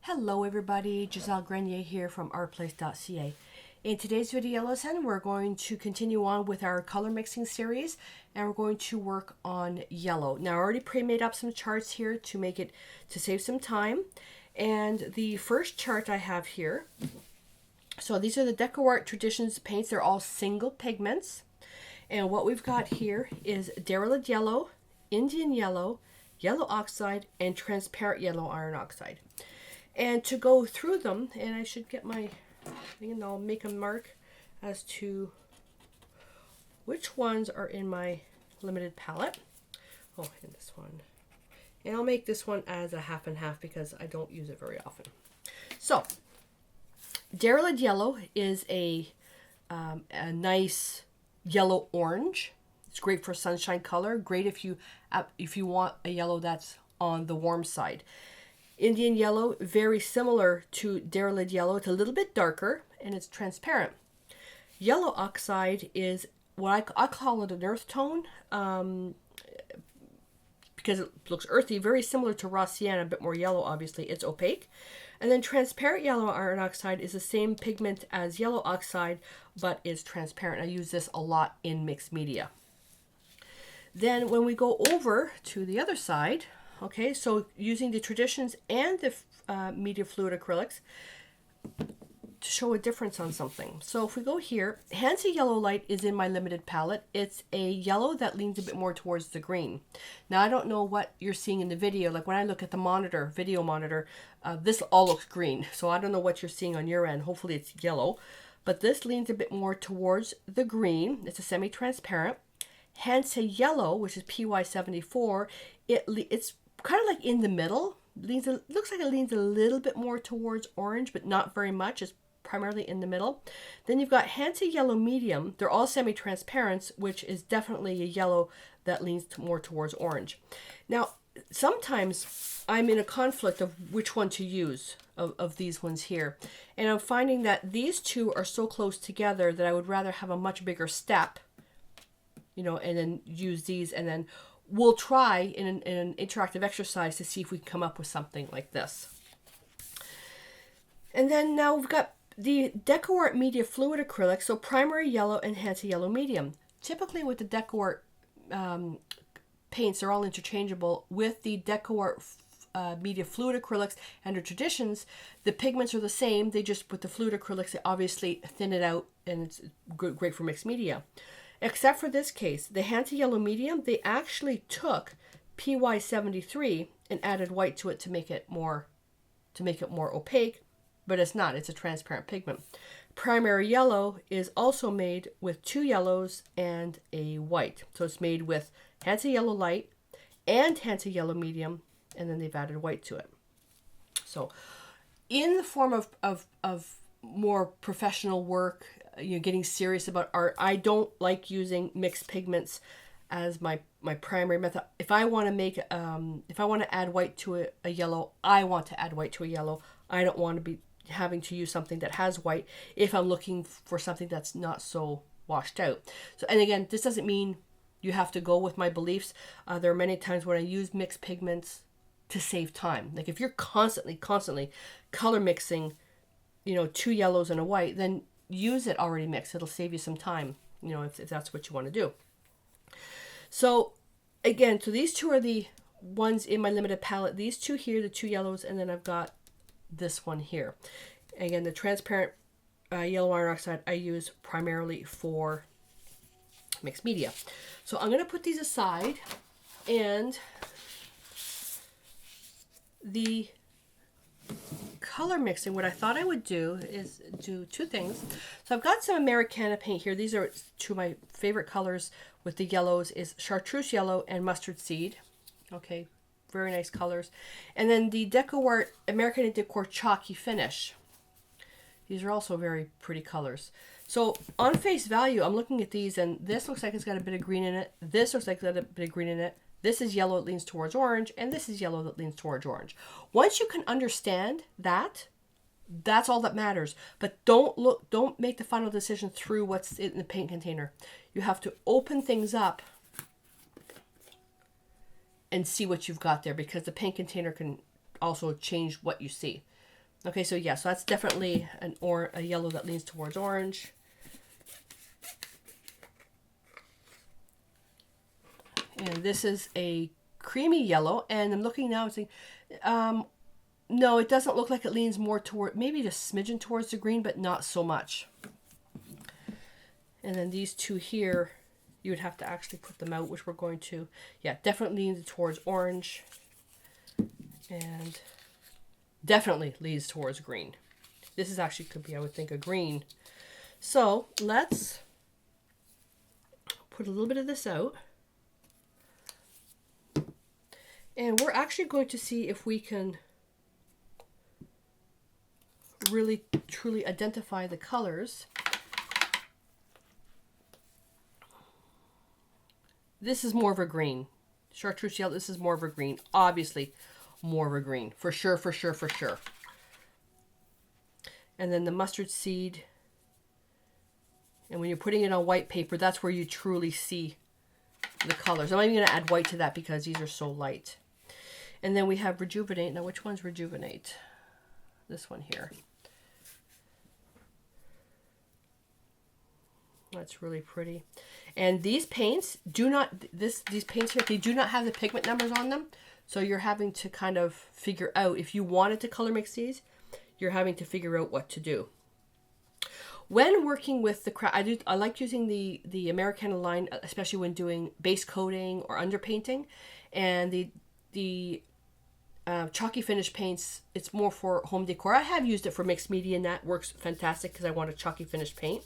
Hello everybody, Giselle Grenier here from artplace.ca. In today's video lesson, we're going to continue on with our color mixing series and we're going to work on yellow. Now I already pre-made up some charts here to save some time. And the first chart I have here, so these are the DecoArt Traditions paints. They're all single pigments. And what we've got here is Diarylide yellow, Indian yellow, yellow oxide, and transparent yellow iron oxide. And to go through them, and I should get my thing and I'll make a mark as to which ones are in my limited palette. Oh, and this one. And I'll make this one as a half and half because I don't use it very often. So, Diarylide yellow is a nice yellow orange. It's great for sunshine color. Great if you want a yellow that's on the warm side. Indian yellow, very similar to Diarylide yellow. It's a little bit darker and it's transparent. Yellow oxide is what I call it an earth tone because it looks earthy, very similar to raw sienna, a bit more yellow obviously. It's opaque. And then transparent yellow iron oxide is the same pigment as yellow oxide but is transparent. I use this a lot in mixed media. Then when we go over to the other side, okay, so using the Traditions and the Media Fluid acrylics to show a difference on something. So if we go here, Hansa Yellow Light is in my limited palette. It's a yellow that leans a bit more towards the green. Now I don't know what you're seeing in the video. Like when I look at the video monitor, this all looks green. So I don't know what you're seeing on your end. Hopefully it's yellow. But this leans a bit more towards the green. It's a semi-transparent. Hansa Yellow, which is PY74, it's kind of like in the middle. Looks like it leans a little bit more towards orange, but not very much. It's primarily in the middle. Then you've got Hansa Yellow Medium. They're all semi-transparent, which is definitely a yellow that leans more towards orange. Now, sometimes I'm in a conflict of which one to use of these ones here. And I'm finding that these two are so close together that I would rather have a much bigger step, you know, and then use these, and then we'll try in an interactive exercise to see if we can come up with something like this. And then now we've got the DecoArt Media Fluid acrylic, so primary yellow and Hansa Yellow Medium. Typically with the DecoArt paints, they're all interchangeable. With the DecoArt Media Fluid acrylics and the Traditions, the pigments are the same. They just, with the fluid acrylics, they obviously thin it out, and it's great for mixed media. Except for this case, the Hansa Yellow Medium, they actually took PY73 and added white to it to make it more opaque, but it's not. It's a transparent pigment. Primary yellow is also made with two yellows and a white. So it's made with Hansa Yellow Light and Hansa Yellow Medium, and then they've added white to it. So in the form of more professional work, you know, getting serious about art, I don't like using mixed pigments as my primary method. If I want to make if I want to add white to a yellow, I want to add white to a yellow. I don't want to be having to use something that has white if I'm looking for something that's not so washed out. So, and again, this doesn't mean you have to go with my beliefs. There are many times when I use mixed pigments to save time. Like if you're constantly color mixing, you know, two yellows and a white, then use it already mixed. It'll save you some time, you know, if that's what you want to do. So again, so these two are the ones in my limited palette. These two here, the two yellows, and then I've got this one here. Again, the transparent yellow iron oxide I use primarily for mixed media. So I'm going to put these aside, and the color mixing, what I thought I would do is do two things. So I've got some Americana paint here. These are two of my favorite colors with the yellows, is chartreuse yellow and mustard seed. Okay, very nice colors. And then the DecoArt Americana DecoArt Chalky Finish. These are also very pretty colors. So on face value, I'm looking at these, and this looks like it's got a bit of green in it. This looks like it's got a bit of green in it. This is yellow that leans towards orange, and this is yellow that leans towards orange. Once you can understand that, that's all that matters. But don't make the final decision through what's in the paint container. You have to open things up and see what you've got there, because the paint container can also change what you see. Okay, so yeah, so that's definitely a yellow that leans towards orange. And this is a creamy yellow, and I'm looking now and saying, no, it doesn't look like it leans more toward, maybe just smidgen towards the green, but not so much. And then these two here, you would have to actually put them out, which we're going to. Yeah, definitely leans towards orange. And definitely leans towards green. This is actually could be, I would think, a green. So let's put a little bit of this out. And we're actually going to see if we can really truly identify the colors. This is more of a green. Chartreuse yellow, this is more of a green. Obviously, more of a green. For sure, for sure, for sure. And then the mustard seed. And when you're putting it on white paper, that's where you truly see the colors. I'm not even going to add white to that because these are so light. And then we have Rejuvenate. Now, which one's Rejuvenate? This one here. That's really pretty. And these paints do not, these paints here, they do not have the pigment numbers on them. So you're having to kind of figure out, if you wanted to color mix these, you're having to figure out what to do. When working with the craft, I like using the Americana line, especially when doing base coating or underpainting. And the chalky finish paints, it's more for home decor. I have used it for mixed media, and that works fantastic because I want a chalky finish paint.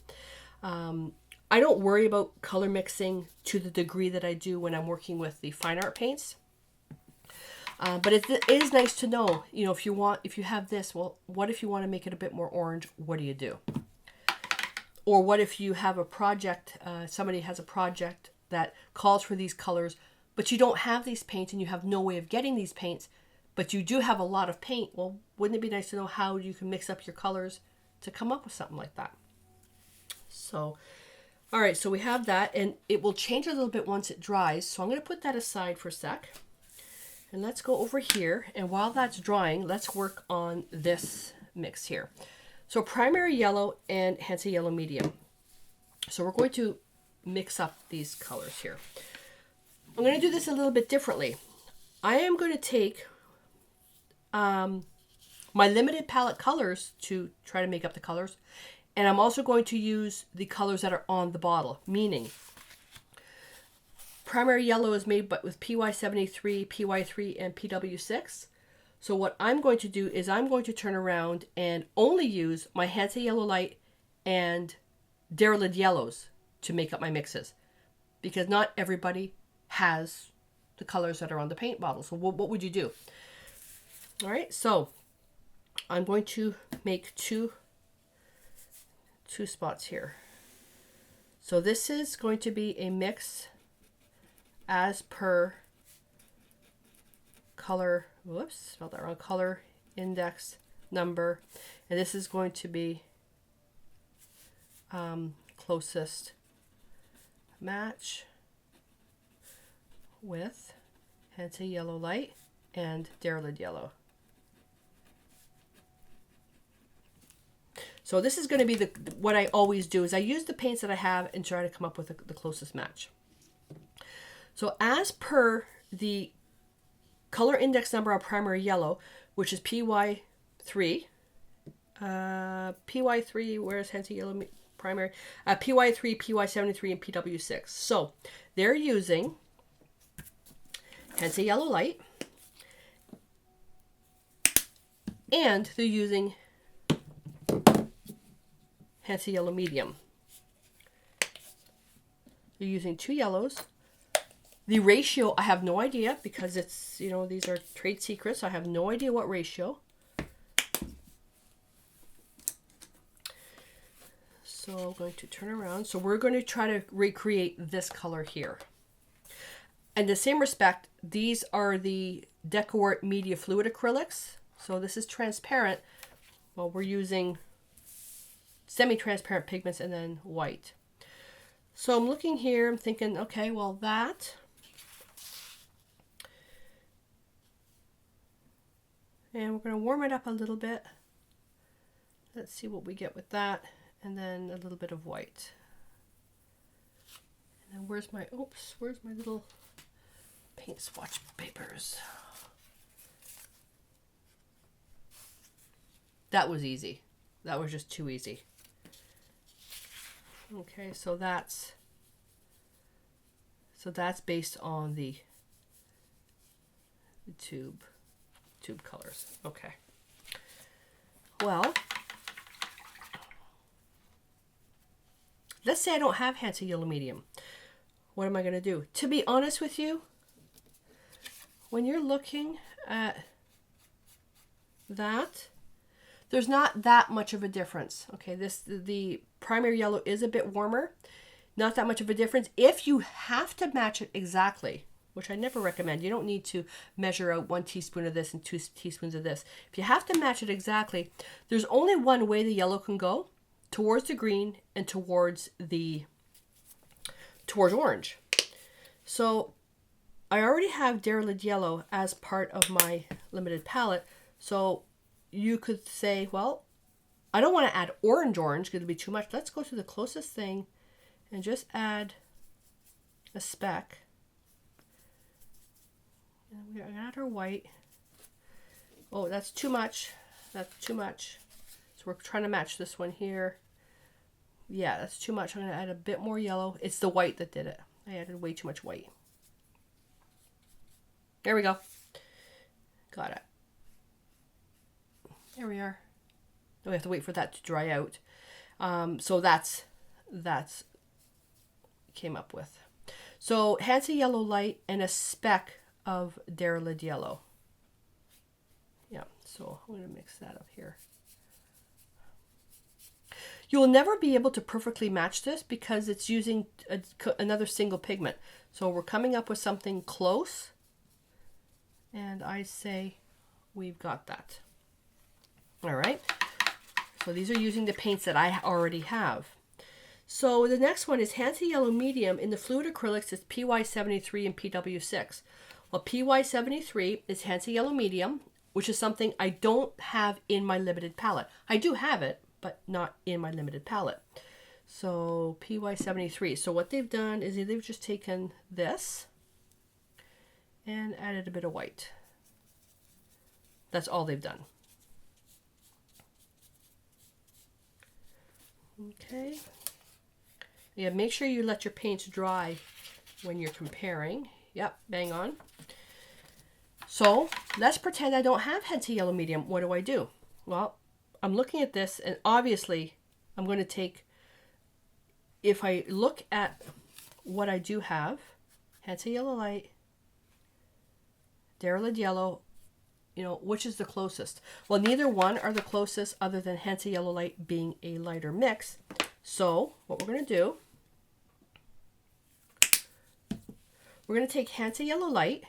I don't worry about color mixing to the degree that I do when I'm working with the fine art paints. But it is nice to know, you know, if you have this, well, what if you want to make it a bit more orange? What do you do? Or what if you have a project, somebody has a project that calls for these colors, but you don't have these paints and you have no way of getting these paints, but you do have a lot of paint. Well, wouldn't it be nice to know how you can mix up your colors to come up with something like that? So, all right, so we have that, and it will change a little bit once it dries. So I'm going to put that aside for a sec. And let's go over here. And while that's drying, let's work on this mix here. So primary yellow and Hansa yellow medium. So we're going to mix up these colors here. I'm going to do this a little bit differently. I am going to take my limited palette colors to try to make up the colors. And I'm also going to use the colors that are on the bottle, meaning primary yellow is made but with PY73, PY3, and PW6. So what I'm going to do is I'm going to turn around and only use my Hansa Yellow Light and Diarylide yellows to make up my mixes, because not everybody has the colors that are on the paint bottle. So what would you do? All right, so I'm going to make two spots here. So this is going to be a mix as per color, whoops, spelled that wrong, color index number, and this is going to be closest match with Hansa Yellow Light and Diarylide Yellow. So this is going to be what I always do is I use the paints that I have and try to come up with the closest match. So as per the color index number on primary yellow, which is PY3, PY3, where's Hansa Yellow primary? PY3, PY73, and PW6. So they're using Hansa Yellow Light, and they're using Hansa Yellow Medium. They're using two yellows. The ratio, I have no idea, because it's, you know, these are trade secrets. So I have no idea what ratio. So I'm going to turn around. So we're going to try to recreate this color here. In the same respect, these are the DecoArt Media Fluid Acrylics. So this is transparent. Well, we're using semi-transparent pigments and then white. So I'm looking here, I'm thinking, okay, well that, and we're going to warm it up a little bit. let's see what we get with that. And then a little bit of white. And then where's my little paint swatch papers? That was easy. That was just too easy. Okay, so that's based on the tube colors. Okay. Well, let's say I don't have Hansa Yellow Medium. What am I going to do? To be honest with you, when you're looking at that, there's not that much of a difference. Okay, the primary yellow is a bit warmer. Not that much of a difference. If you have to match it exactly, which I never recommend, you don't need to measure out 1 teaspoon of this and 2 teaspoons of this. If you have to match it exactly, there's only one way the yellow can go, towards the green and towards orange. So I already have Diarylide yellow as part of my limited palette. So you could say, well, I don't want to add orange because it'll be too much. Let's go to the closest thing and just add a speck. And we're going to add our white. Oh, that's too much. That's too much. So we're trying to match this one here. Yeah, that's too much. I'm going to add a bit more yellow. It's the white that did it. I added way too much white. There we go. Got it. There we are. We have to wait for that to dry out. So that's came up with. So Hansa Yellow Light and a speck of Diarylide Yellow. Yeah, so I'm going to mix that up here. You will never be able to perfectly match this because it's using another single pigment. So we're coming up with something close. And I say we've got that. All right. So these are using the paints that I already have. So the next one is Hansa Yellow Medium. In the fluid acrylics, it's PY73 and PW6. Well, PY73 is Hansa Yellow Medium, which is something I don't have in my limited palette. I do have it, but not in my limited palette. So PY73. So what they've done is they've just taken this and added a bit of white. That's all they've done. Okay. Yeah, make sure you let your paints dry when you're comparing. Yep, bang on. So let's pretend I don't have Hansa Yellow Medium. What do I do? Well, I'm looking at this, and obviously I'm going to take, if I look at what I do have, Hansa Yellow Light, Diarylide Yellow, which is the closest? Well, neither one are the closest other than Hansa Yellow Light being a lighter mix. So what we're going to do, we're going to take Hansa Yellow Light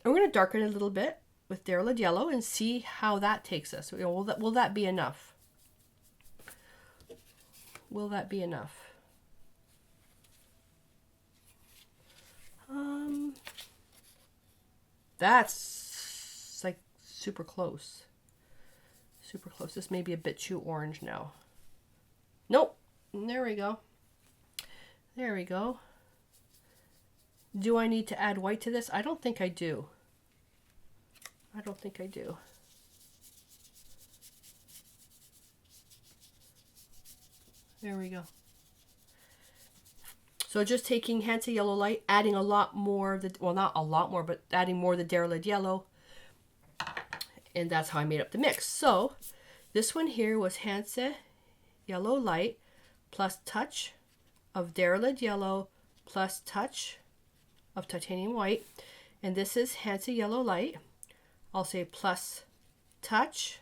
and we're going to darken it a little bit with Diarylide Yellow and see how that takes us. Will that be enough? Will that be enough? That's like super close. Super close. This may be a bit too orange now. Nope. There we go. There we go. Do I need to add white to this? I don't think I do. I don't think I do. There we go. So just taking Hansa Yellow Light, adding a lot more, well, not a lot more, but adding more of the Diarylide Yellow. And that's how I made up the mix. So this one here was Hansa Yellow Light plus touch of Diarylide Yellow plus touch of titanium white. And this is Hansa Yellow Light. I'll say plus touch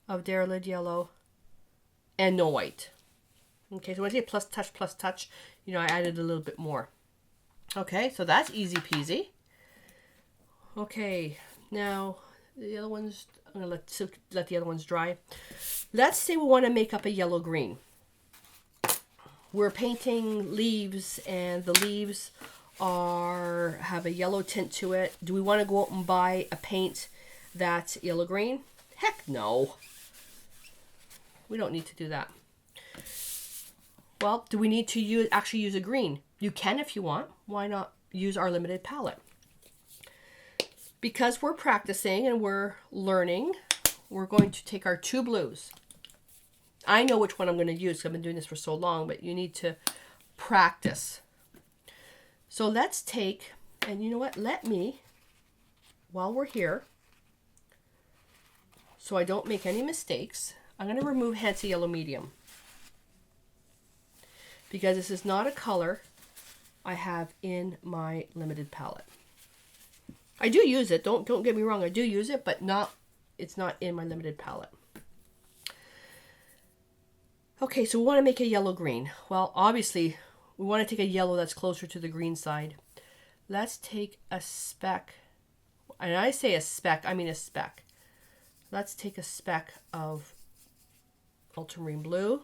of Diarylide Yellow and no white. Okay, so when I say plus touch, I added a little bit more. Okay, so that's easy peasy. Okay, now the other ones, I'm going to let the other ones dry. Let's say we want to make up a yellow-green. We're painting leaves, and the leaves have a yellow tint to it. Do we want to go out and buy a paint That's yellow green. Heck no. We don't need to do that. Well, do we need to actually use a green? You can if you want. Why not use our limited palette? Because we're practicing and we're learning, we're going to take our two blues. I know which one I'm going to use because I've been doing this for so long, but you need to practice. So let's take, and you know what? Let me, while we're here, so I don't make any mistakes, I'm going to remove Hansa Yellow Medium. Because this is not a color I have in my limited palette. I do use it, don't get me wrong, I do use it, but it's not in my limited palette. Okay, so we want to make a yellow-green. Well, obviously, we want to take a yellow that's closer to the green side. Let's take a speck, and I say a speck, I mean a speck. Let's take a speck of ultramarine blue.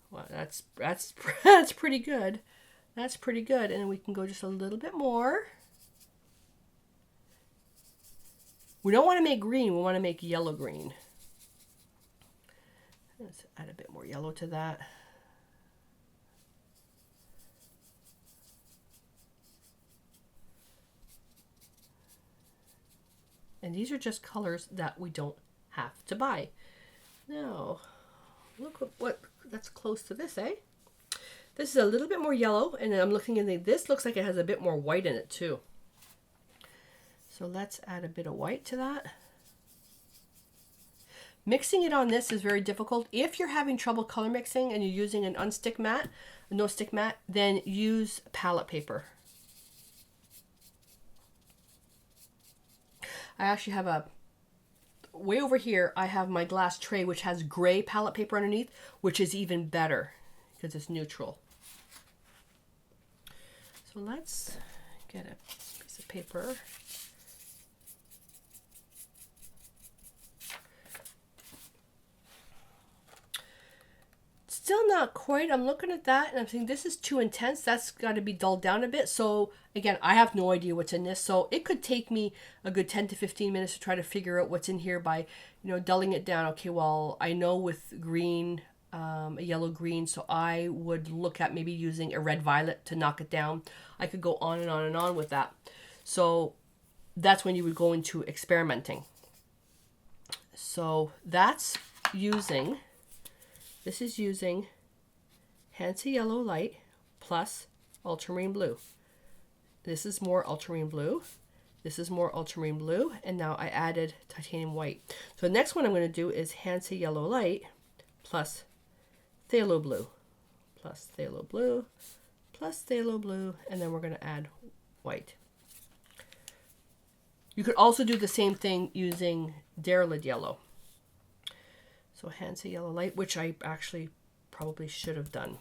Well, that's pretty good. That's pretty good. And then we can go just a little bit more. We don't want to make green, we want to make yellow-green. Let's add a bit more yellow to that. And these are just colors that we don't have to buy. Now, look what that's close to this, eh? This is a little bit more yellow, and I'm looking in this looks like it has a bit more white in it too. So let's add a bit of white to that. Mixing it on this is very difficult. If you're having trouble color mixing and you're using an unstick mat, a no stick mat, then use palette paper. I actually have way over here, I have my glass tray which has gray palette paper underneath, which is even better because it's neutral. So let's get a piece of paper. Still not quite. I'm looking at that and I'm thinking this is too intense. That's got to be dulled down a bit. So again, I have no idea what's in this. So it could take me a good 10 to 15 minutes to try to figure out what's in here by, dulling it down. Okay, well, I know with green, a yellow green, so I would look at maybe using a red violet to knock it down. I could go on and on and on with that. So that's when you would go into experimenting. So that's using... This is using Hansa Yellow Light plus Ultramarine Blue. This is more Ultramarine Blue. This is more Ultramarine Blue. And now I added Titanium White. So the next one I'm going to do is Hansa Yellow Light plus Phthalo Blue. Plus Phthalo Blue. Plus Phthalo Blue. And then we're going to add white. You could also do the same thing using Diarylide Yellow. So Hansa Yellow Light, which I actually probably should have done.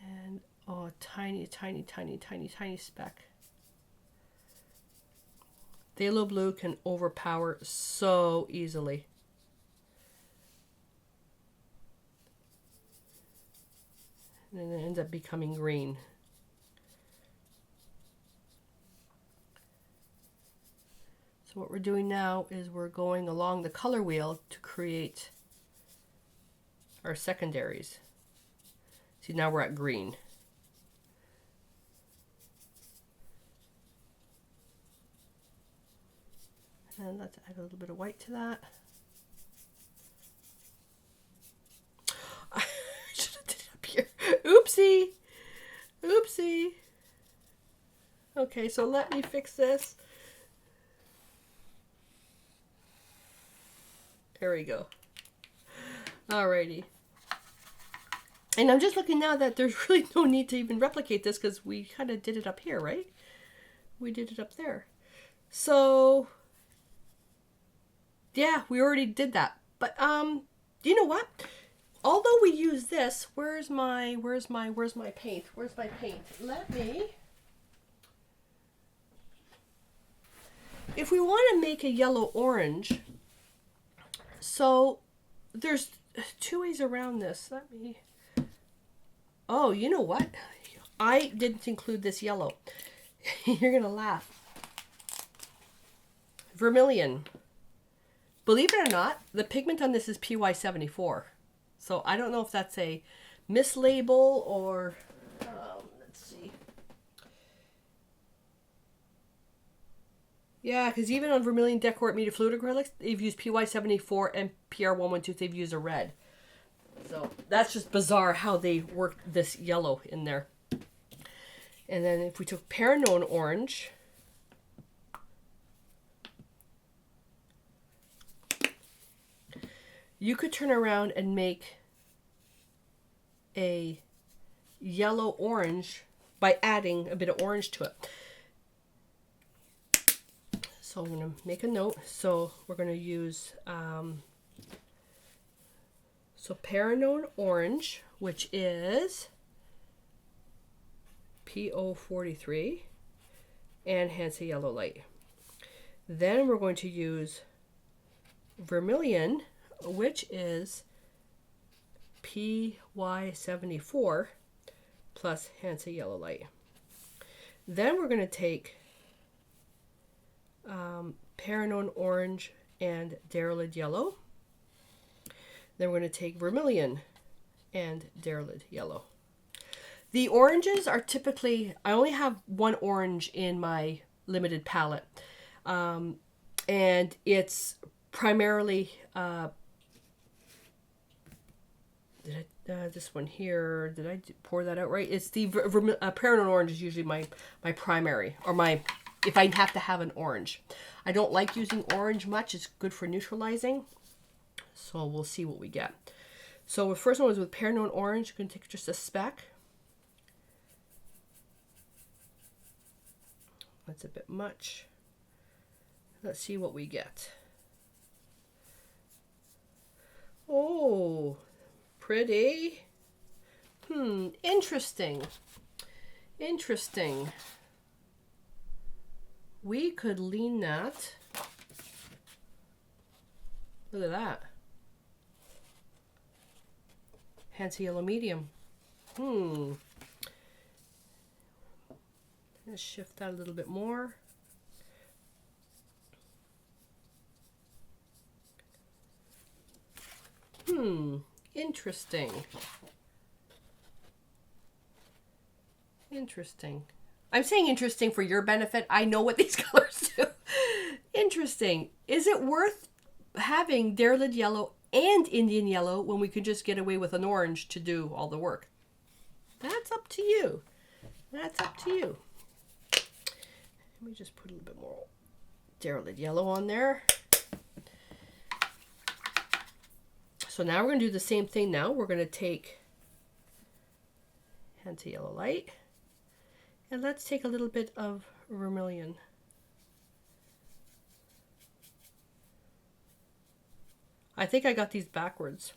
And oh, tiny, tiny, tiny, tiny, tiny speck. Phthalo Blue can overpower so easily. And then it ends up becoming green. So what we're doing now is we're going along the color wheel to create our secondaries. See, now we're at green. And let's add a little bit of white to that. I should have did it up here. Oopsie. Oopsie. Okay, so let me fix this. There we go. Alrighty. And I'm just looking now that there's really no need to even replicate this because we kind of did it up here, right? We did it up there. So, yeah, we already did that. But, you know what? Although we use this, where's my paint? Where's my paint? Let me... If we want to make a yellow-orange... So there's two ways around this. Let me... Oh, you know what? I didn't include this yellow. You're going to laugh. Vermillion. Believe it or not, the pigment on this is PY74. So I don't know if that's a mislabel or, let's see. Yeah, because even on Vermillion DecoArt Media Fluid Acrylics, they've used PY74 and PR112, they've used a red. So that's just bizarre how they worked this yellow in there. And then if we took Perinone orange, you could turn around and make a yellow orange by adding a bit of orange to it. So I'm going to make a note. So we're going to use so Perinone orange, which is PO43, and Hansa yellow light. Then we're going to use Vermillion, which is PY74 plus Hansa yellow light. Then we're going to take Perinone orange and Diarylide yellow. Then we're going to take Vermillion and Diarylide yellow. The oranges are typically, I only have one orange in my limited palette. And it's primarily, this one here, did I pour that out right? It's the Perinone orange is usually my primary, or my, if I have to have an orange. I don't like using orange much. It's good for neutralizing. So we'll see what we get. So the first one was with Perinone orange. I'm going to take just a speck. That's a bit much. Let's see what we get. Oh, pretty. Interesting. Interesting. We could lean that. Look at that. Hansa yellow medium. Let's shift that a little bit more. Interesting. Interesting. I'm saying interesting for your benefit. I know what these colors do. Interesting. Is it worth having Diarylide yellow and Indian yellow when we could just get away with an orange to do all the work? That's up to you. That's up to you. Let me just put a little bit more Diarylide yellow on there. So now we're going to do the same thing now. We're going to take Hansa yellow light. And let's take a little bit of Vermillion. I think I got these backwards.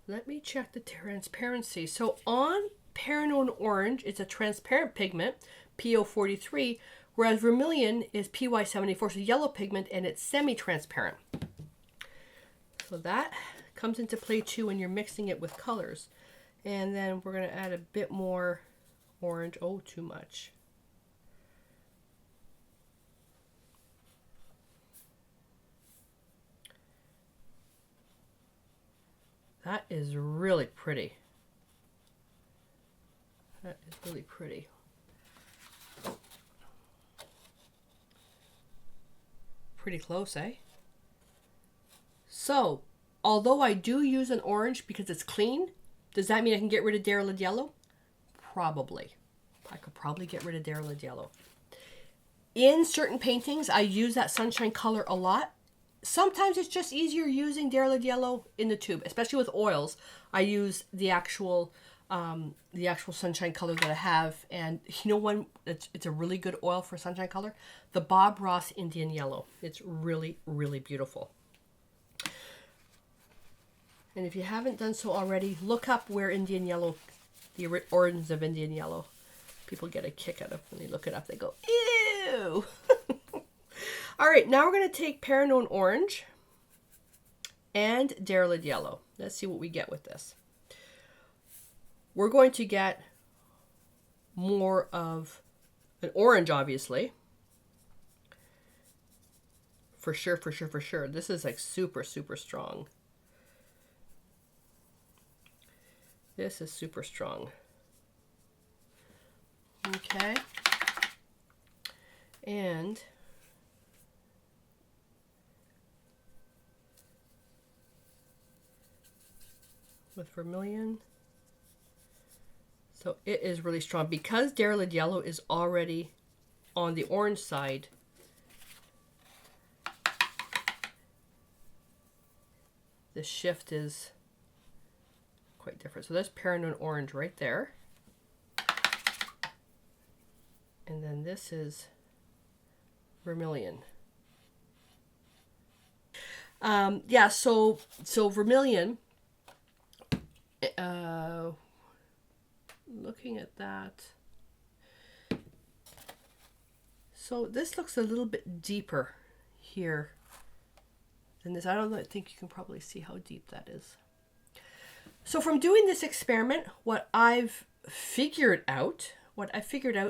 Let me check the transparency. So on Perinone orange, it's a transparent pigment, PO43, whereas Vermillion is PY74, so yellow pigment, and it's semi-transparent. So that comes into play too when you're mixing it with colors. And then we're going to add a bit more orange. Oh, too much. That is really pretty. That is really pretty. Pretty close, eh? So, although I do use an orange because it's clean, does that mean I can get rid of Diarylide yellow? Probably. I could probably get rid of Diarylide yellow. In certain paintings, I use that sunshine color a lot. Sometimes it's just easier using Diarylide yellow in the tube, especially with oils. I use the actual sunshine color that I have, and you know when it's a really good oil for sunshine color? The Bob Ross Indian Yellow. It's really, really beautiful. And if you haven't done so already, look up where Indian Yellow, the origins of Indian Yellow. People get a kick out of when they look it up. They go, ew! All right, now we're going to take Perinone orange and Diarylide yellow. Let's see what we get with this. we're going to get more of an orange, obviously. For sure, for sure, for sure. This is like super, super strong. This is super strong. Okay. And with Vermillion. So it is really strong. Because Diarylide Yellow is already on the orange side, the shift is quite different. So there's Perinone Orange right there. And then this is Vermillion. Yeah, so Vermillion, looking at that, so this looks a little bit deeper here than this. I don't think you can probably see how deep that is. So from doing this experiment, what I've figured out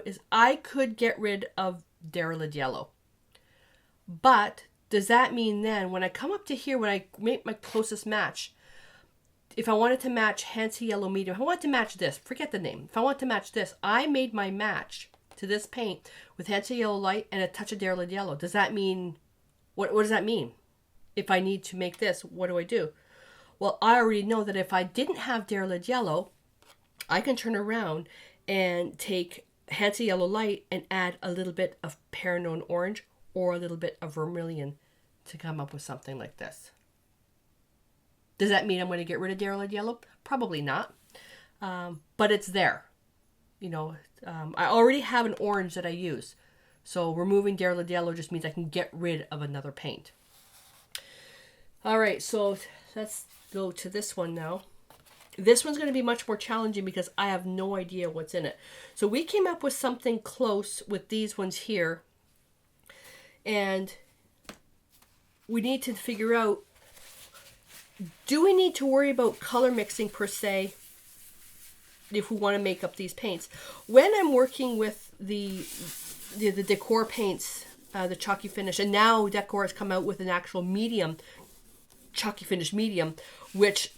is I could get rid of Diarylide Yellow. But does that mean then when I come up to here, when I make my closest match, if I wanted to match Hansa Yellow Medium, if I want to match this, forget the name. If I want to match this, I made my match to this paint with Hansa Yellow Light and a touch of Diarylide Yellow. Does that mean, what does that mean? If I need to make this, what do I do? Well, I already know that if I didn't have Diarylide Yellow, I can turn around and take Hansa Yellow Light and add a little bit of Perinone Orange or a little bit of Vermillion to come up with something like this. Does that mean I'm going to get rid of Diarylide Yellow? Probably not. But it's there. You know, I already have an orange that I use. So removing Diarylide Yellow just means I can get rid of another paint. All right, so let's go to this one now. This one's going to be much more challenging because I have no idea what's in it. So we came up with something close with these ones here. And we need to figure out, do we need to worry about color mixing per se if we want to make up these paints? When I'm working with the DecoArt paints, the chalky finish, and now DecoArt has come out with an actual medium, chalky finish medium, which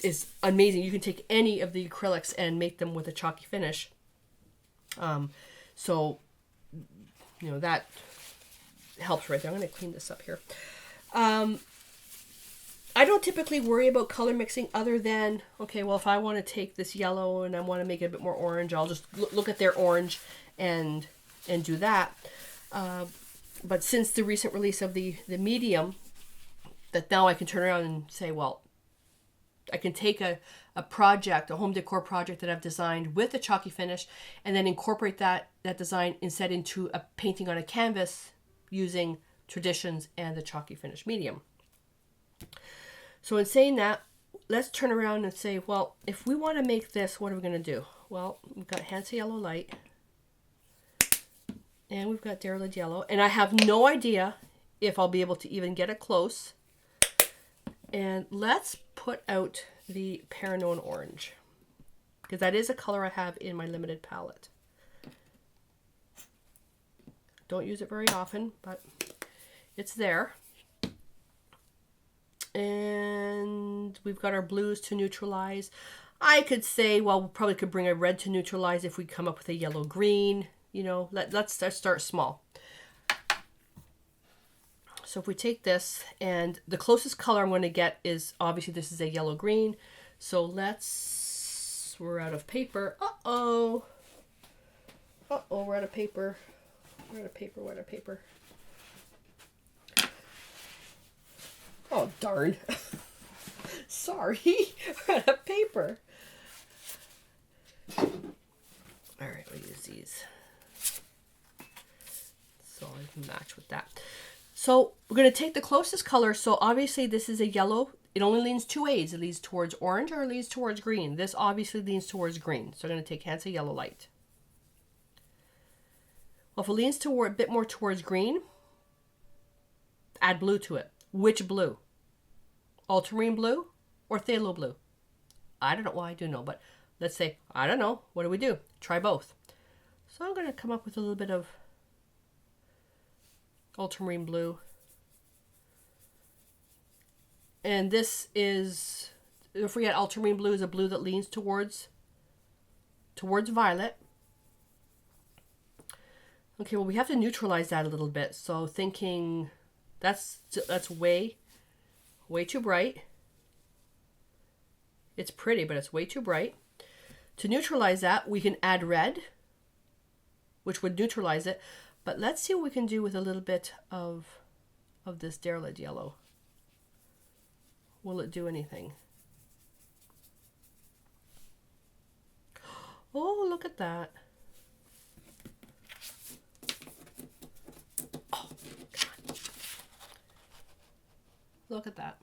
is amazing. You can take any of the acrylics and make them with a chalky finish. So, you know, that helps right there. I'm going to clean this up here. I don't typically worry about color mixing other than, okay, well, if I want to take this yellow and I want to make it a bit more orange, I'll just look at their orange and do that. But since the recent release of the medium, that now I can turn around and say, well, I can take a project, a home decor project that I've designed with a chalky finish and then incorporate that design instead into a painting on a canvas using Traditions and the chalky finish medium. So in saying that, let's turn around and say, well, if we want to make this, what are we going to do? Well, we've got Hansa Yellow Light and we've got Diarylide Yellow, and I have no idea if I'll be able to even get it close. And let's put out the Perinone Orange because that is a color I have in my limited palette. Don't use it very often, but it's there. And we've got our blues to neutralize. I could say, well, we probably could bring a red to neutralize if we come up with a yellow-green. You know, let's start small. So if we take this, and the closest color I'm going to get is, obviously this is a yellow-green. So we're out of paper. Uh-oh, we're out of paper. We're out of paper. Oh, darn. Sorry. We're out of paper. All right, we'll use these. So I can match with that. So we're going to take the closest color. So obviously this is a yellow. It only leans two ways. It leans towards orange or it leans towards green. This obviously leans towards green. So I'm going to take Hansa Yellow Light. Well, if it leans toward a bit more towards green, add blue to it. Which blue? Ultramarine blue or Phthalo blue? I don't know. Well, I do know, but let's say, I don't know, what do we do? Try both. So I'm going to come up with a little bit of ultramarine blue. And this is, don't forget, ultramarine blue is a blue that leans towards violet. Okay, well, we have to neutralize that a little bit. So thinking that's way too bright. It's pretty, but it's way too bright. To neutralize that, we can add red, which would neutralize it. But let's see what we can do with a little bit of this Diarylide yellow. Will it do anything? Oh, look at that. Oh, God. Look at that.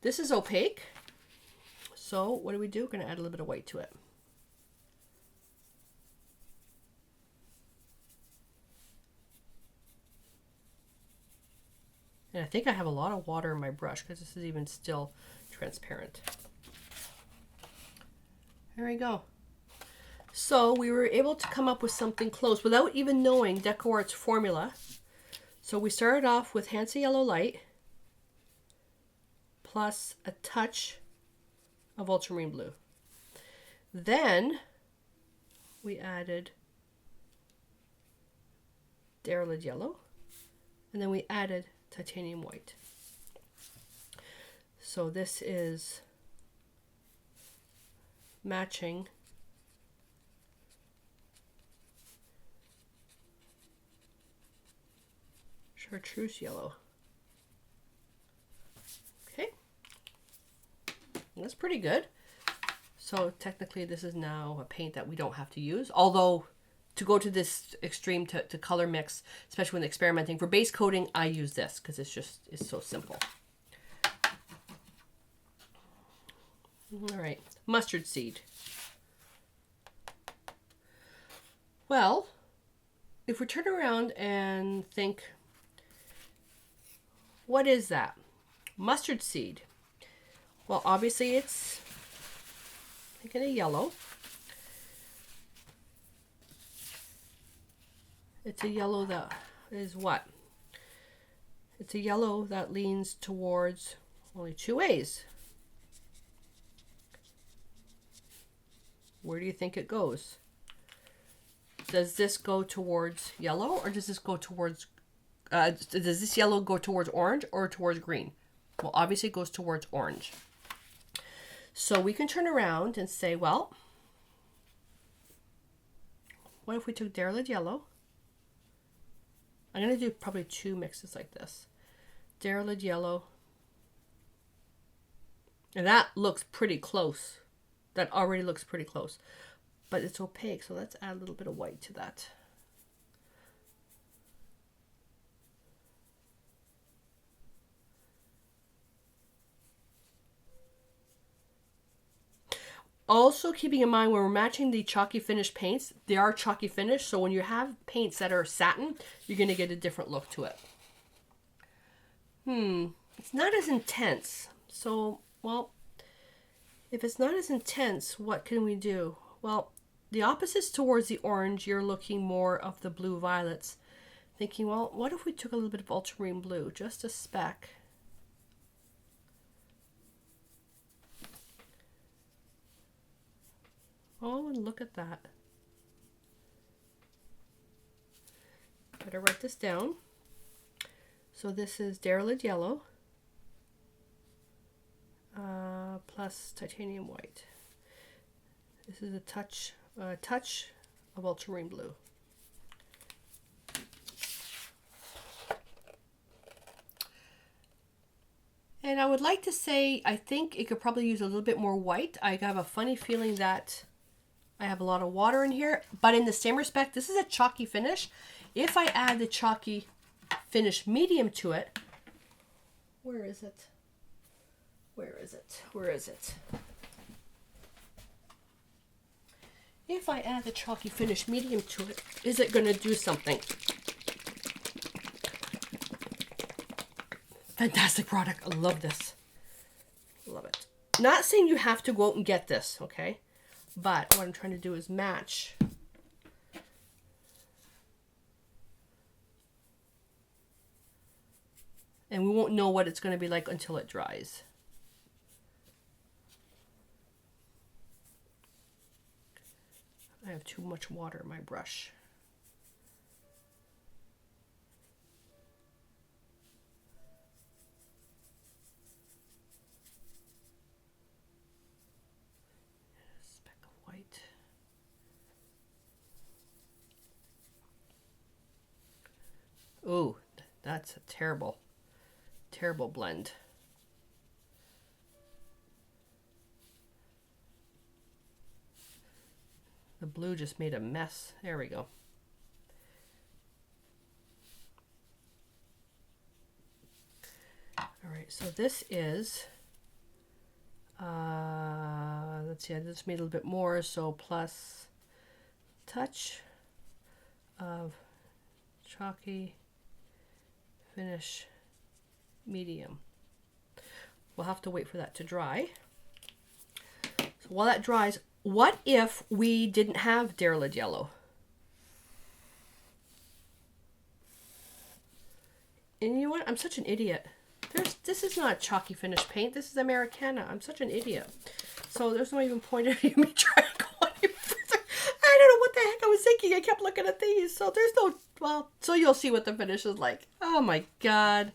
This is opaque. So what do? We're going to add a little bit of white to it. And I think I have a lot of water in my brush because this is even still transparent. There we go. So we were able to come up with something close without even knowing DecoArt's formula. So we started off with Hansa Yellow Light plus a touch of ultramarine blue. Then we added Diarylide yellow, and then we added titanium white. So this is matching chartreuse yellow. Okay, that's pretty good. So technically this is now a paint that we don't have to use, although to go to this extreme to color mix, especially when experimenting for base coating, I use this because it's so simple. All right, mustard seed. Well, if we turn around and think, what is that? Mustard seed. Well, obviously it's like in a yellow. It's a yellow that is what? It's a yellow that leans towards only two ways. Where do you think it goes? Does this go towards yellow, or does this go towards, does this yellow go towards orange or towards green? Well, obviously it goes towards orange. So we can turn around and say, well, what if we took Diarylide yellow? I'm going to do probably two mixes like this. Diarylide yellow. And that looks pretty close. That already looks pretty close. But it's opaque, so let's add a little bit of white to that. Also, keeping in mind when we're matching the chalky finish paints, they are chalky finish, so when you have paints that are satin, you're going to get a different look to it. It's not as intense. So, well, if it's not as intense, what can we do? Well, the opposites towards the orange, you're looking more of the blue violets. Thinking, well, what if we took a little bit of ultramarine blue, just a speck? Oh, and look at that. Better write this down. So this is Diarylide yellow plus titanium white. This is a touch of ultramarine blue. And I would like to say, I think it could probably use a little bit more white. I have a funny feeling that I have a lot of water in here, but in the same respect, this is a chalky finish. If I add the chalky finish medium to it, where is it? Where is it? Where is it? If I add the chalky finish medium to it, is it going to do something? Fantastic product. I love this. Love it. Not saying you have to go out and get this, okay? But what I'm trying to do is match. And we won't know what it's going to be like until it dries. I have too much water in my brush. A speck of white. Ooh, that's a terrible, terrible blend. The blue just made a mess. There we go. All right, so this is, let's see, I just made a little bit more, so plus touch of chalky finish medium. We'll have to wait for that to dry. So while that dries, what if we didn't have Diarylide yellow? And you know what? I'm such an idiot. This is not chalky finish paint. This is Americana. I'm such an idiot. So there's no even point of me trying to go any further. I don't know what the heck I was thinking. I kept looking at these. So there's no, well, so you'll see what the finish is like. Oh my God.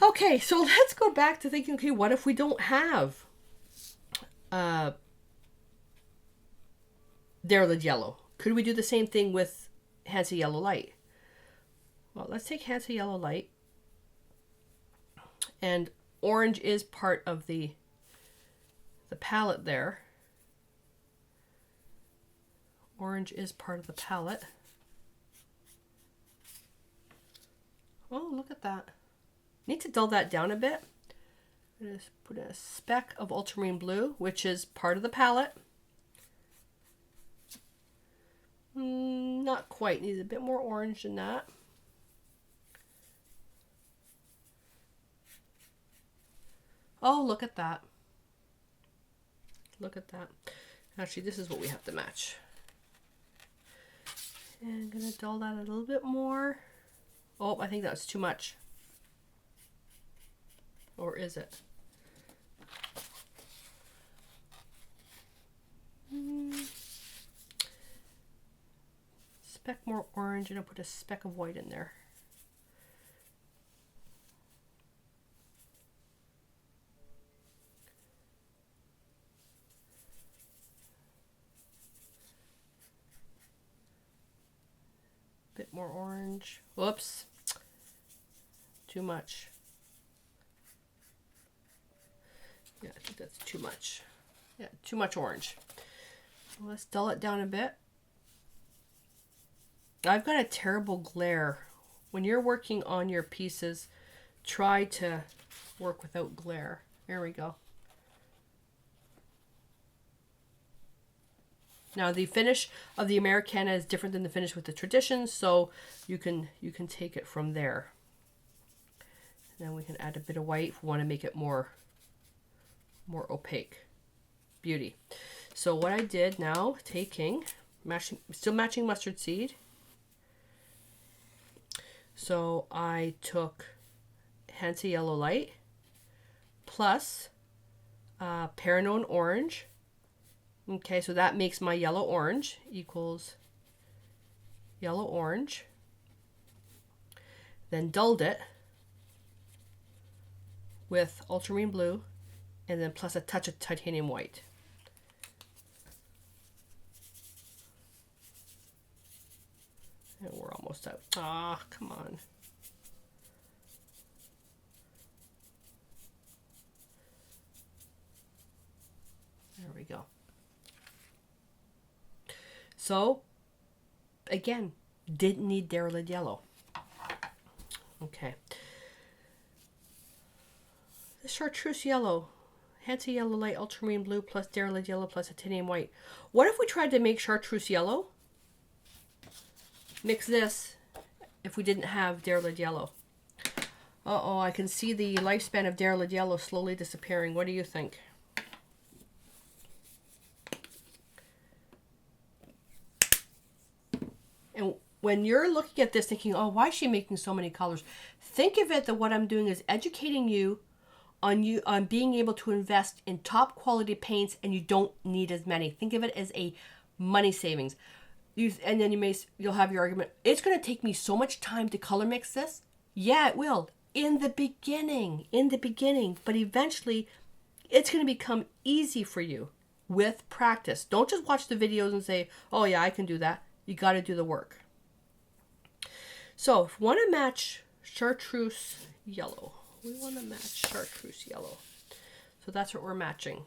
Okay, so let's go back to thinking, okay, what if we don't have Diarylide yellow? Could we do the same thing with Hansa yellow light? Well, let's take Hansa yellow light, and orange is part of the palette there. Orange is part of the palette. Oh, look at that. Need to dull that down a bit. Just put a speck of ultramarine blue, which is part of the palette. Not quite. Needs a bit more orange than that. Oh, look at that. Look at that. Actually, this is what we have to match. And I'm going to dull that a little bit more. Oh, I think that's too much. Or is it? Speck more orange, and I'll put a speck of white in there. Bit more orange. Whoops. Too much. Yeah, I think that's too much. Yeah, too much orange. Let's dull it down a bit. I've got a terrible glare. When you're working on your pieces, try to work without glare. There we go. Now the finish of the Americana is different than the finish with the Traditions, so you can take it from there. And then we can add a bit of white if we want to make it more opaque. Beauty. So what I did now, still matching mustard seed. So I took Hansa yellow light plus Perinone orange. Okay, so that makes my yellow orange equals yellow orange. Then dulled it with ultramarine blue, and then plus a touch of titanium white. And we're almost out. Ah, come on. There we go. So, again, didn't need Diarylide yellow. Okay. The chartreuse yellow. Hansa yellow light, ultramarine blue plus Diarylide yellow plus titanium white. What if we tried to make chartreuse yellow? Mix this if we didn't have Diarylide yellow. Uh-oh, I can see the lifespan of Diarylide yellow slowly disappearing. What do you think? when you're looking at this thinking, oh, why is she making so many colors? Think of it that what I'm doing is educating you on being able to invest in top quality paints, and you don't need as many. Think of it as a money savings. And then you'll have your argument, it's going to take me so much time to color mix this. Yeah, it will in the beginning, but eventually it's going to become easy for you with practice. Don't just watch the videos and say, oh yeah, I can do that. You got to do the work. So if we want to match chartreuse yellow, so that's what we're matching.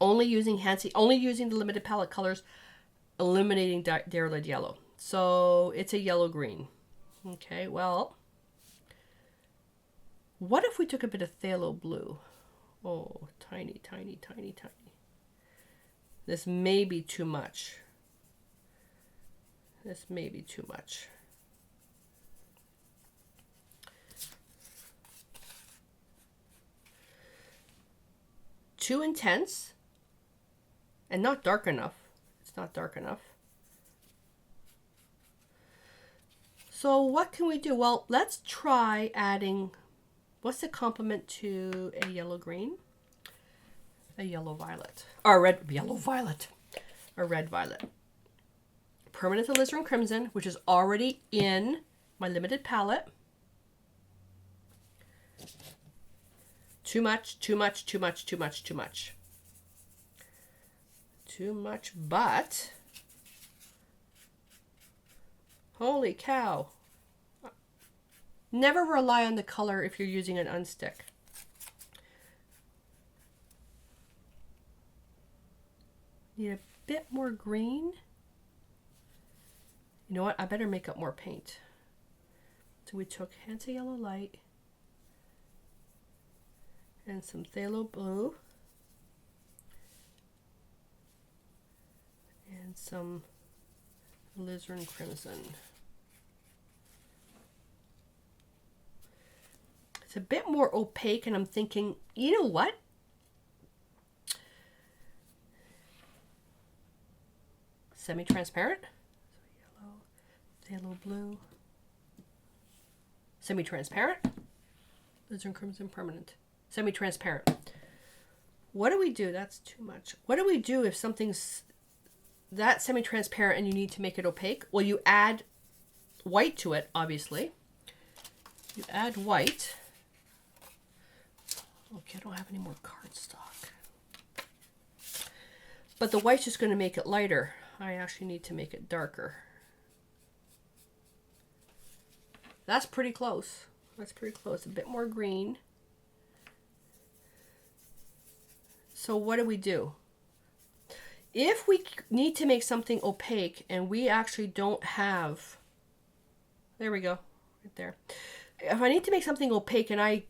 Only using Hansa, only using the limited palette colors, eliminating Diarylide yellow. So it's a yellow green. Okay, well, what if we took a bit of phthalo blue? Oh, tiny. This may be too much. Too intense and not dark enough. It's not dark enough. So what can we do? Well, let's try adding, what's the complement to a yellow green? A yellow violet. Or a red violet. Permanent alizarin crimson, which is already in my limited palette. Too much, but holy cow. Never rely on the color if you're using an unstick. Need a bit more green. You know what? I better make up more paint. So we took Hansa Yellow Light and some phthalo blue and some alizarin crimson. It's a bit more opaque, and I'm thinking, you know what? Semi-transparent. So yellow, phthalo blue. Semi-transparent. Alizarin crimson permanent. Semi-transparent. What do we do? That's too much. What do we do if something's that semi-transparent and you need to make it opaque? Well, you add white to it, obviously. You add white. Okay, I don't have any more cardstock. But the white's just going to make it lighter. I actually need to make it darker. That's pretty close. A bit more green. So what do? If we need to make something opaque and we actually don't have, there we go, right there. If I need to make something opaque and I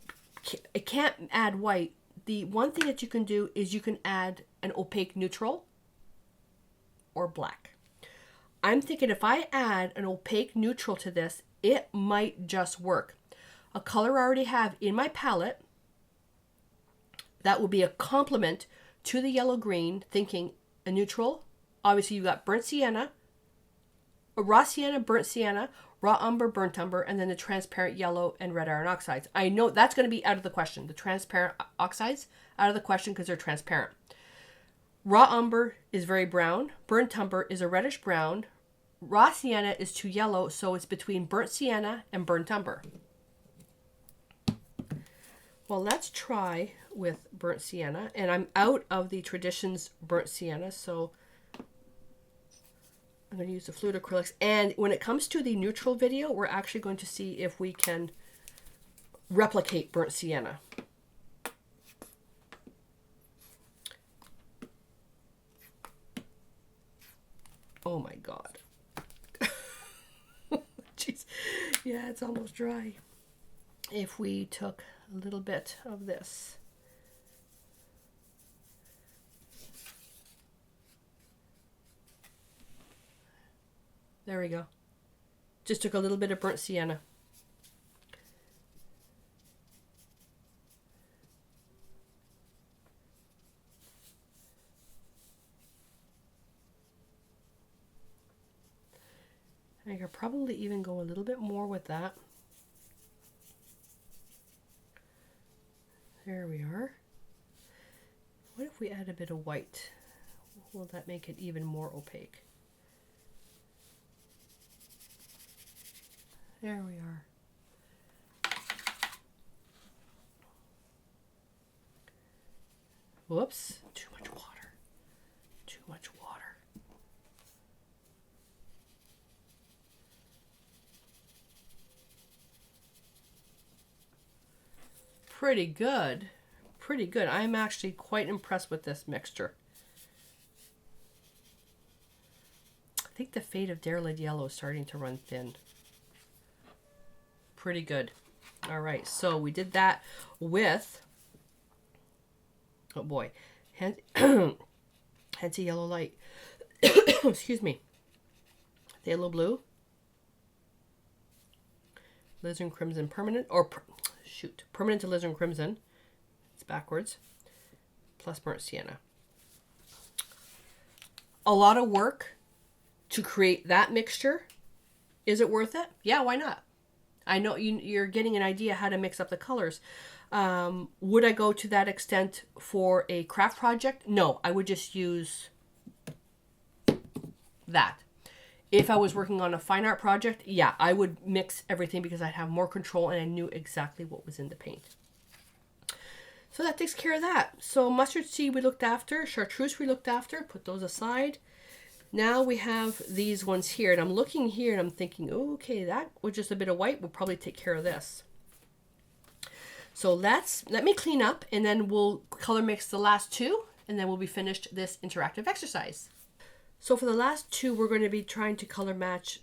can't add white, the one thing that you can do is you can add an opaque neutral or black. I'm thinking if I add an opaque neutral to this, it might just work. A color I already have in my palette that will be a complement to the yellow green, thinking a neutral. Obviously, you've got burnt sienna, a raw sienna, burnt sienna, raw umber, burnt umber, and then the transparent yellow and red iron oxides. I know that's going to be out of the question. The transparent oxides, out of the question because they're transparent. Raw umber is very brown. Burnt umber is a reddish brown. Raw sienna is too yellow, so it's between burnt sienna and burnt umber. Well, let's try with burnt sienna, and I'm out of the Traditions burnt sienna, so I'm going to use the fluid acrylics. And when it comes to the neutral video, we're actually going to see if we can replicate burnt sienna. Oh my God. Jeez. Yeah, it's almost dry. If we took a little bit of this. There we go. Just took a little bit of burnt sienna. I could probably even go a little bit more with that. There we are. What if we add a bit of white? Will that make it even more opaque? There we are. Whoops, too much water. Too much water. Pretty good. Pretty good. I'm actually quite impressed with this mixture. I think the fade of Diarylide yellow is starting to run thin. Pretty good. All right, so we did that with, oh boy, Hansa yellow light. Excuse me. Phthalo blue. Alizarin crimson permanent, or permanent alizarin crimson. It's backwards. Plus burnt sienna. A lot of work to create that mixture. Is it worth it? Yeah, why not? I know you're getting an idea how to mix up the colors. Would I go to that extent for a craft project? No, I would just use that. If I was working on a fine art project, yeah, I would mix everything because I'd have more control and I knew exactly what was in the paint. So that takes care of that. So mustard seed we looked after, chartreuse we looked after, put those aside. Now we have these ones here, and I'm looking here and I'm thinking, oh, okay, that with just a bit of white will probably take care of this. So let me clean up and then we'll color mix the last two and then we'll be finished this interactive exercise. So for the last two, we're going to be trying to color match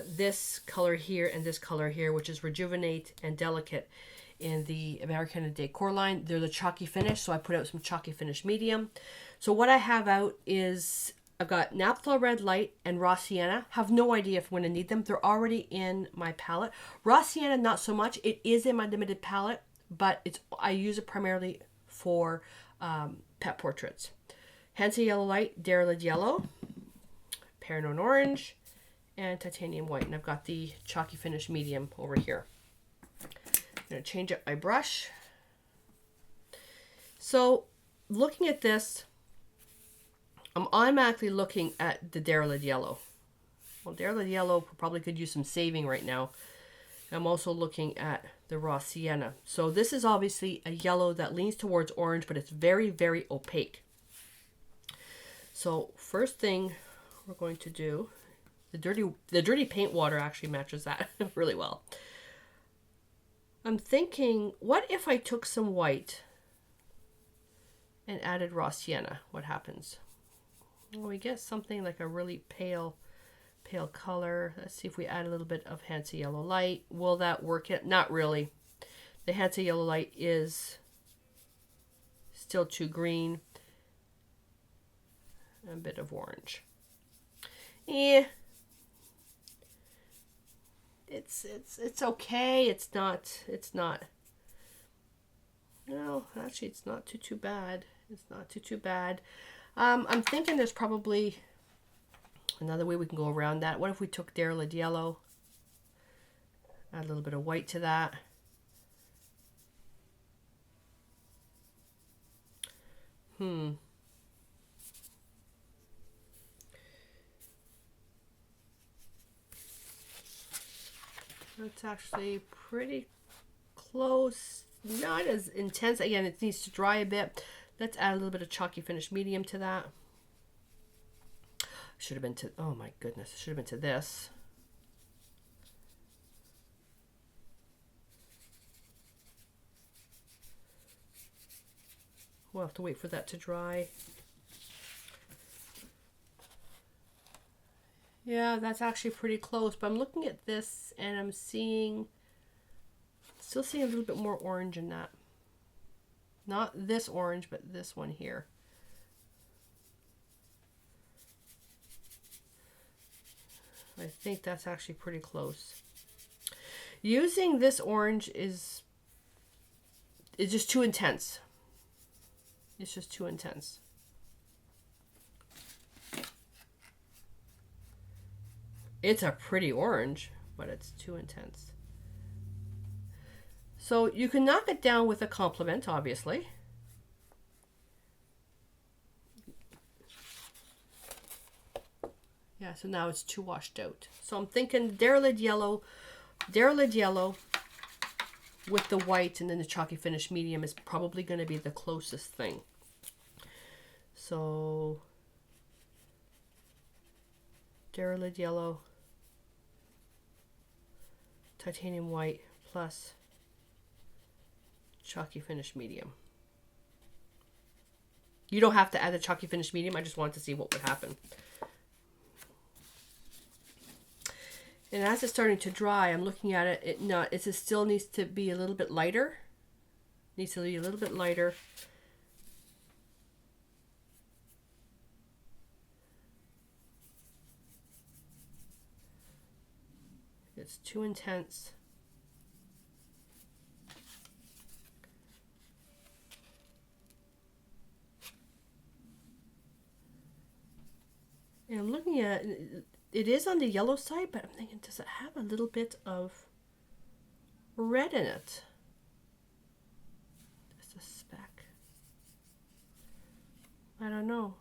this color here and this color here, which is Rejuvenate and Delicate in the American Decor line. They're the chalky finish, so I put out some chalky finish medium. So what I have out is I've got Napthol Red Light and Raw Sienna. Have no idea if I'm going to need them. They're already in my palette. Raw Sienna, not so much. It is in my limited palette, but I use it primarily for pet portraits. Hansa Yellow Light, Diarylide Yellow, Perinone Orange, and Titanium White. And I've got the chalky finish medium over here. I'm going to change up my brush. So looking at this, I'm automatically looking at the Diarylide Yellow. Well, Diarylide Yellow probably could use some saving right now. I'm also looking at the Raw Sienna. So this is obviously a yellow that leans towards orange, but it's very, very opaque. So first thing we're going to do, the dirty paint water actually matches that really well. I'm thinking, what if I took some white and added Raw Sienna? What happens? Well, we get something like a really pale color. Let's see if we add a little bit of Hansa Yellow Light. Will that work? It? Not really. The Hansa Yellow Light is still too green. A bit of orange. Yeah. It's okay. It's not. No, actually it's not too bad. It's not too bad. I'm thinking there's probably another way we can go around that. What if we took Diarylide Yellow, add a little bit of white to that. That's actually pretty close. Not as intense. Again, it needs to dry a bit. Let's add a little bit of chalky finish medium to that. Should have been to, oh my goodness, should have been to this. We'll have to wait for that to dry. Yeah, that's actually pretty close, but I'm looking at this and I'm still seeing a little bit more orange in that. Not this orange, but this one here. I think that's actually pretty close. Using this orange is just too intense. It's just too intense. It's a pretty orange, but it's too intense. So you can knock it down with a complement, obviously. Yeah, so now it's too washed out. So I'm thinking Diarylide yellow with the white, and then the chalky finish medium is probably going to be the closest thing. So Diarylide yellow, titanium white plus chalky finish medium. You don't have to add the chalky finish medium. I just wanted to see what would happen. And as it's starting to dry, I'm looking at it. It still needs to be a little bit lighter. Needs to be a little bit lighter. It's too intense. And I'm looking at it is on the yellow side, but I'm thinking, does it have a little bit of red in it? Just a speck. I don't know.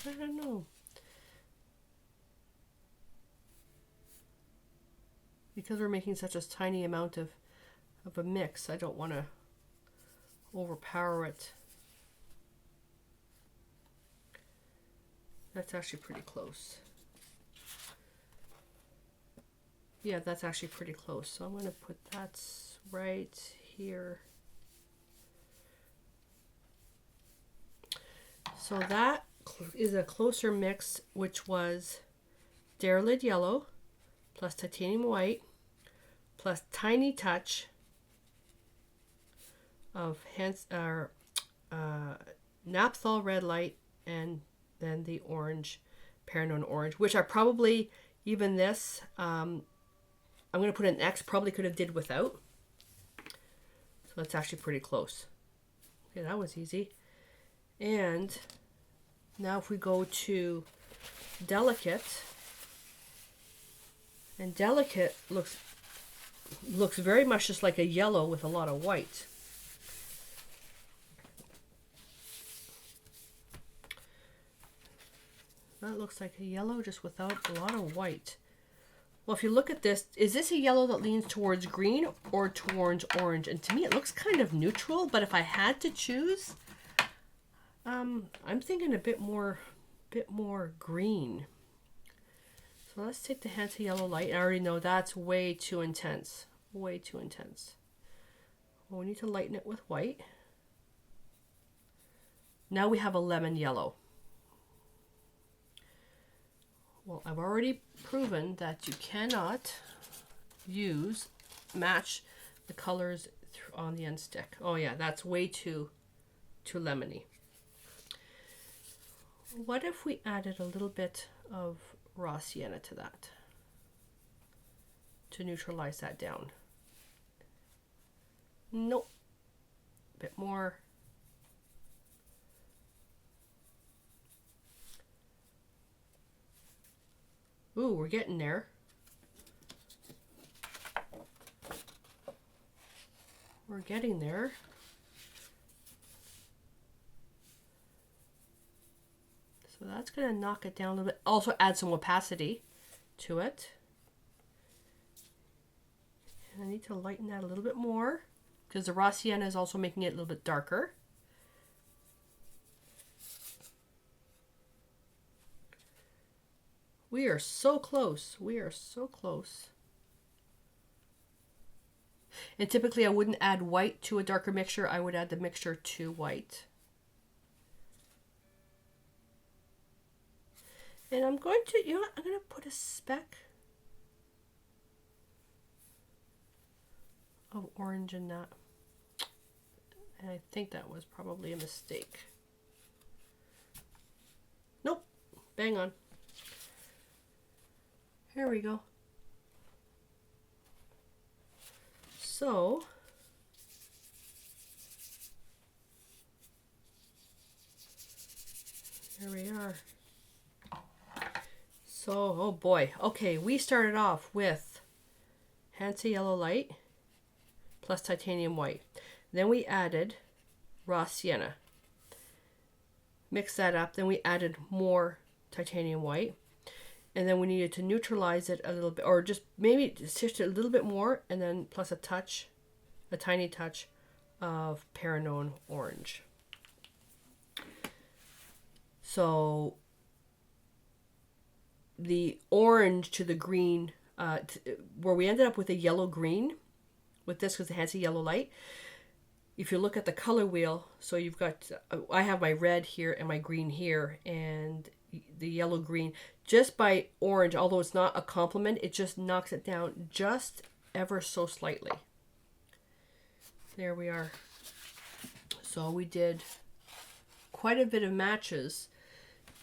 I don't know. Because we're making such a tiny amount of a mix, I don't want to overpower it. That's actually pretty close. Yeah, that's actually pretty close. So I'm going to put that right here. So that is a closer mix, which was Diarylide yellow plus titanium white plus tiny touch of Napthol red light, and then the orange, Perinone orange, which I probably, even this, I'm going to put an X, probably could have did without. So that's actually pretty close. Okay, that was easy. And now if we go to Delicate, and Delicate looks very much just like a yellow with a lot of white. That looks like a yellow just without a lot of white. Well, if you look at this, is this a yellow that leans towards green or towards orange? And to me, it looks kind of neutral, but if I had to choose, I'm thinking a bit more green. So let's take the Hansa yellow light. I already know that's way too intense. Way too intense. Well, we need to lighten it with white. Now we have a lemon yellow. Well, I've already proven that you cannot match the colors on the end stick. Oh yeah, that's way too lemony. What if we added a little bit of raw sienna to that to neutralize that down? Nope. A bit more. Ooh, we're getting there. We're getting there. So that's going to knock it down a little bit. Also add some opacity to it. And I need to lighten that a little bit more because the raw sienna is also making it a little bit darker. We are so close. We are so close. And typically I wouldn't add white to a darker mixture. I would add the mixture to white. And I'm going to, you know what? I'm going to put a speck of orange in that. And I think that was probably a mistake. Nope. Bang on. Here we go. So There we are. So, oh boy. Okay, we started off with Hansa Yellow Light plus Titanium White. Then we added raw sienna. Mix that up. Then we added more Titanium White. And then we needed to neutralize it a little bit, or just maybe shift it a little bit more, and then plus a tiny touch of Perinone orange. So the orange to the green, where we ended up with a yellow green with this was the Hansa Yellow Light. If you look at the color wheel, so you've got, I have my red here and my green here, and the yellow green, just by orange, although it's not a complement, it just knocks it down just ever so slightly. There we are. So we did quite a bit of matches.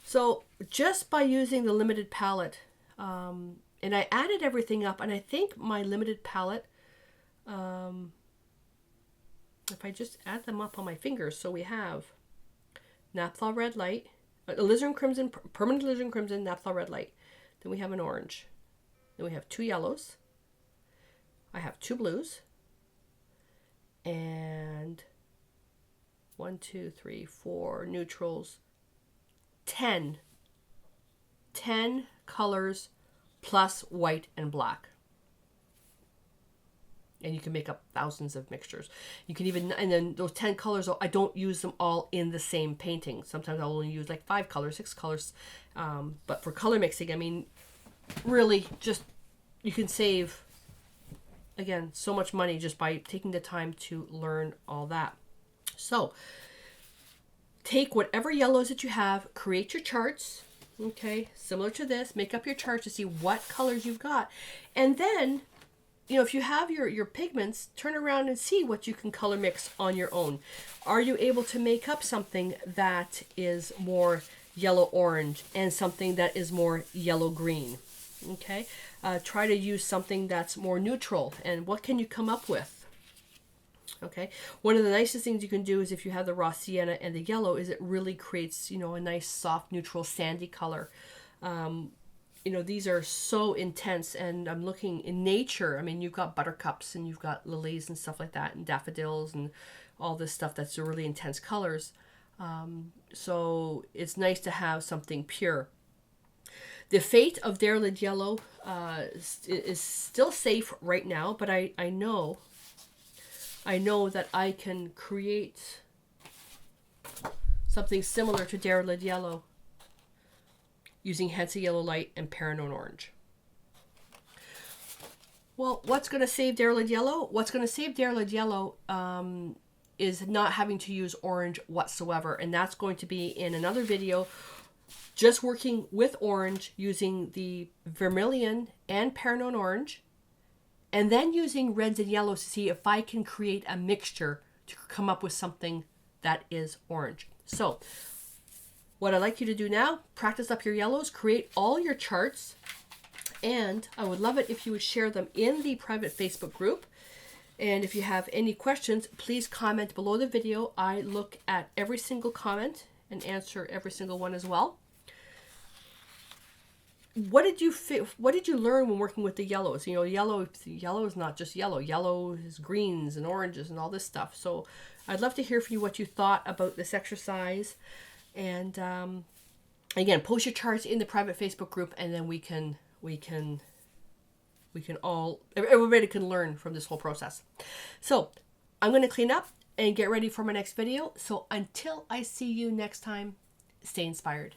So just by using the limited palette, and I added everything up, and I think my limited palette, if I just add them up on my fingers, so we have Napthol Red Light, alizarin crimson, permanent alizarin crimson, Napthol Red Light. Then we have an orange. Then we have 2 yellows. I have 2 blues. And 1, 2, 3, 4 neutrals. 10 colors plus white and black. And you can make up thousands of mixtures. You can even, and then those 10 colors, I don't use them all in the same painting. Sometimes I'll only use like 5 colors, 6 colors. But for color mixing, I mean, really just, you can save, again, so much money just by taking the time to learn all that. So take whatever yellows that you have, create your charts, okay, similar to this, make up your charts to see what colors you've got. And then, you know, if you have your pigments, turn around and see what you can color mix on your own. Are you able to make up something that is more yellow-orange and something that is more yellow-green? Okay, try to use something that's more neutral, and what can you come up with? Okay, one of the nicest things you can do is if you have the raw sienna and the yellow, is it really creates, you know, a nice soft neutral sandy color. You know, these are so intense, and I'm looking in nature. I mean, you've got buttercups and you've got lilies and stuff like that, and daffodils and all this stuff that's really intense colors. So it's nice to have something pure. The fate of Diarylide Yellow is still safe right now, but I know that I can create something similar to Diarylide Yellow using Hansa Yellow Light and Perinone Orange. Well, what's going to save Diarylide Yellow? What's going to save Diarylide Yellow is not having to use orange whatsoever, and that's going to be in another video, just working with orange using the Vermillion and Perinone Orange, and then using reds and yellows to see if I can create a mixture to come up with something that is orange. So what I'd like you to do now, practice up your yellows, create all your charts, and I would love it if you would share them in the private Facebook group. And if you have any questions, please comment below the video. I look at every single comment and answer every single one as well. What did you learn when working with the yellows? You know, yellow is not just yellow. Yellow is greens and oranges and all this stuff. So I'd love to hear from you what you thought about this exercise. And again, post your charts in the private Facebook group, and then we can all, everybody can learn from this whole process. So I'm going to clean up and get ready for my next video. So until I see you next time, stay inspired.